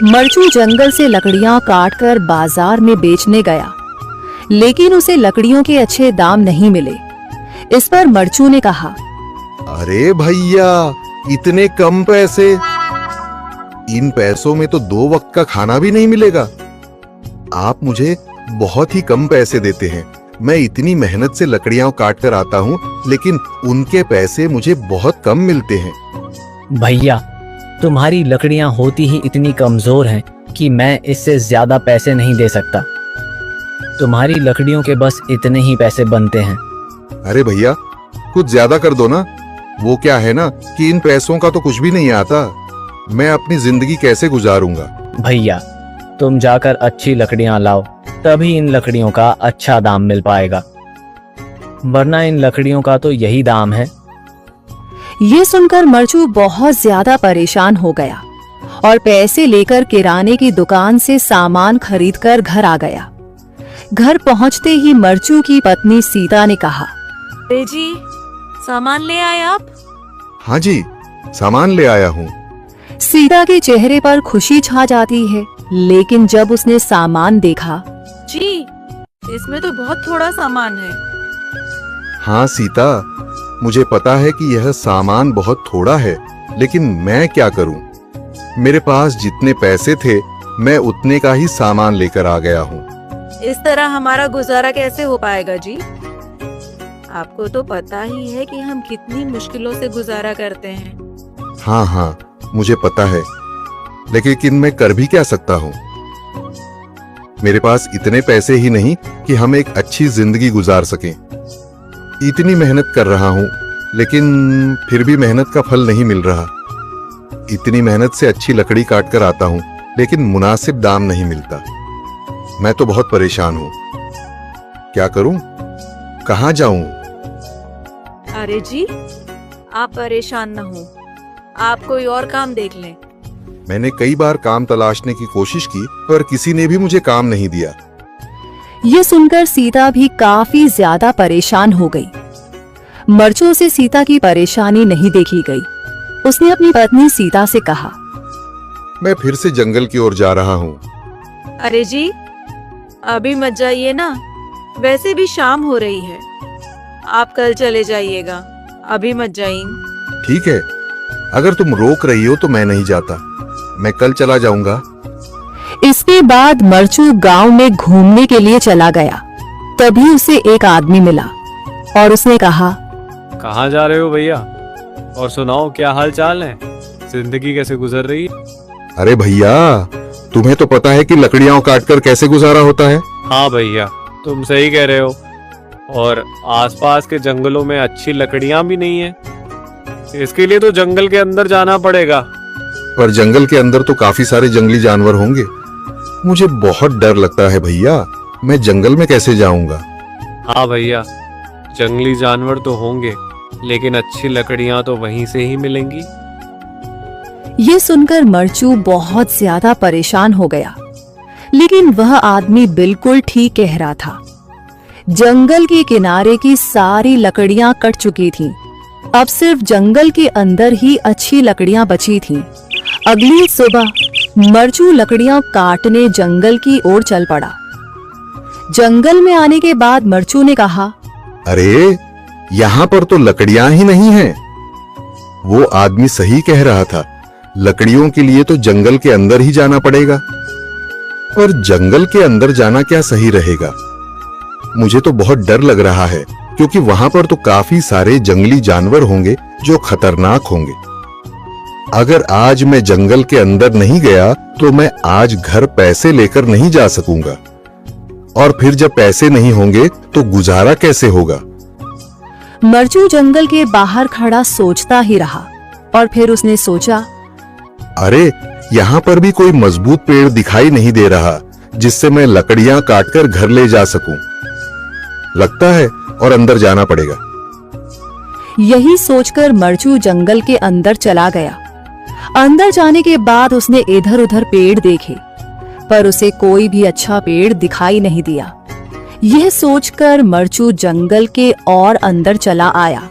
मरचू जंगल से लकड़ियां काटकर बाजार में बेचने गया, लेकिन उसे लकड़ियों के अच्छे दाम नहीं मिले। इस पर मरचू ने कहा, अरे भैया, इतने कम पैसे? इन पैसों में तो 2 वक्त का खाना भी नहीं मिलेगा। आप मुझे बहुत ही कम पैसे देते हैं। मैं इतनी मेहनत से लकड़ियां काट कर आता हूँ, लेकिन उनके पैसे मुझे बहुत कम मिलते हैं। भैया, तुम्हारी लकड़ियां होती ही इतनी कमजोर हैं कि मैं इससे ज्यादा पैसे नहीं दे सकता। तुम्हारी लकड़ियों के बस इतने ही पैसे बनते हैं। अरे भैया, कुछ ज्यादा कर दो ना। वो क्या है ना कि इन पैसों का तो कुछ भी नहीं आता। मैं अपनी जिंदगी कैसे गुजारूंगा? भैया, तुम जाकर अच्छी लकड़ियां लाओ, तभी इन लकड़ियों का अच्छा दाम मिल पाएगा, वरना इन लकड़ियों का तो यही दाम है। ये सुनकर मरचू बहुत ज्यादा परेशान हो गया और पैसे लेकर किराने की दुकान से सामान खरीदकर घर आ गया। घर पहुंचते ही मरचू की पत्नी सीता ने कहा, अरे जी, सामान ले आए आप? हाँ जी, सामान ले आया हूँ। सीता के चेहरे पर खुशी छा जाती है, लेकिन जब उसने सामान देखा, जी, इसमें तो बहुत थोड़ा सामान है। हाँ सीता, मुझे पता है कि यह सामान बहुत थोड़ा है, लेकिन मैं क्या करूं? मेरे पास जितने पैसे थे, मैं उतने का ही सामान लेकर आ गया हूँ। इस तरह हमारा गुजारा कैसे हो पाएगा जी? आपको तो पता ही है कि हम कितनी मुश्किलों से गुजारा करते हैं। हाँ हाँ, मुझे पता है, लेकिन मैं कर भी क्या सकता हूँ? मेरे पास इतने पैसे ही नहीं कि हम एक अच्छी जिंदगी गुजार सकें। इतनी मेहनत कर रहा हूँ, लेकिन फिर भी मेहनत का फल नहीं मिल रहा। इतनी मेहनत से अच्छी लकड़ी काट कर आता हूँ, लेकिन मुनासिब दाम नहीं मिलता। मैं तो बहुत परेशान हूँ। क्या करूँ? कहाँ जाऊँ? अरे जी, आप परेशान न हो, आप कोई और काम देख लें। मैंने कई बार काम तलाशने की कोशिश की, पर किसी ने भी मुझे काम नहीं दिया। ये सुनकर सीता भी काफी ज्यादा परेशान हो गई। मरचू से सीता की परेशानी नहीं देखी गई। उसने अपनी पत्नी सीता से कहा, मैं फिर से जंगल की ओर जा रहा हूँ। अरे जी, अभी मत जाइए ना, वैसे भी शाम हो रही है। आप कल चले जाइएगा, अभी मत जाइए। ठीक है, अगर तुम रोक रही हो तो मैं नहीं जाता। मैं कल चला जाऊंगा। इसके बाद मरचू गांव में घूमने के लिए चला गया। तभी उसे एक आदमी मिला और उसने कहा, कहाँ जा रहे हो भैया? और सुनाओ, क्या हाल चाल है? जिंदगी कैसे गुजर रही है? अरे भैया, तुम्हें तो पता है कि लकड़ियां काटकर कैसे गुजारा होता है। हाँ भैया, तुम सही कह रहे हो। और आसपास के जंगलों में अच्छी लकड़ियां भी नहीं है। इसके लिए तो जंगल के अंदर जाना पड़ेगा। पर जंगल के अंदर तो काफी सारे जंगली जानवर होंगे। मुझे बहुत डर लगता है भैया, मैं जंगल में कैसे जाऊंगा? हाँ भैया, जंगली जानवर तो होंगे, लेकिन अच्छी लकड़ियां तो वहीं से ही मिलेंगी। ये सुनकर मरचू बहुत ज्यादा परेशान हो गया, लेकिन वह आदमी बिल्कुल ठीक कह रहा था। जंगल के किनारे की सारी लकड़ियां कट चुकी थीं। अब सिर्फ जंगल के अंदर ही अच्छी लकड़ियां बची थीं। अगली सुबह मरचू लकड़ियां काटने जंगल की ओर चल पड़ा। जंगल में आने के बाद मरचू ने कहा, अरे, यहाँ पर तो लकड़ियां ही नहीं हैं। वो आदमी सही कह रहा था, लकड़ियों के लिए तो जंगल के अंदर ही जाना पड़ेगा। और जंगल के अंदर जाना क्या सही रहेगा? मुझे तो बहुत डर लग रहा है, क्योंकि वहां पर तो काफी सारे जंगली जानवर होंगे जो खतरनाक होंगे। अगर आज मैं जंगल के अंदर नहीं गया तो मैं आज घर पैसे लेकर नहीं जा सकूंगा, और फिर जब पैसे नहीं होंगे तो गुजारा कैसे होगा? मरचू जंगल के बाहर खड़ा सोचता ही रहा और फिर उसने सोचा, अरे, यहाँ पर भी कोई मजबूत पेड़ दिखाई नहीं दे रहा जिससे मैं लकड़ियां काटकर घर ले जा सकूं। लगता है और अंदर जाना पड़ेगा। यही सोचकर मरचू जंगल के अंदर चला गया। अंदर जाने के बाद उसने इधर उधर पेड़ देखे, पर उसे कोई भी अच्छा पेड़ दिखाई नहीं दिया। यह सोचकर मरचू जंगल के और अंदर चला आया।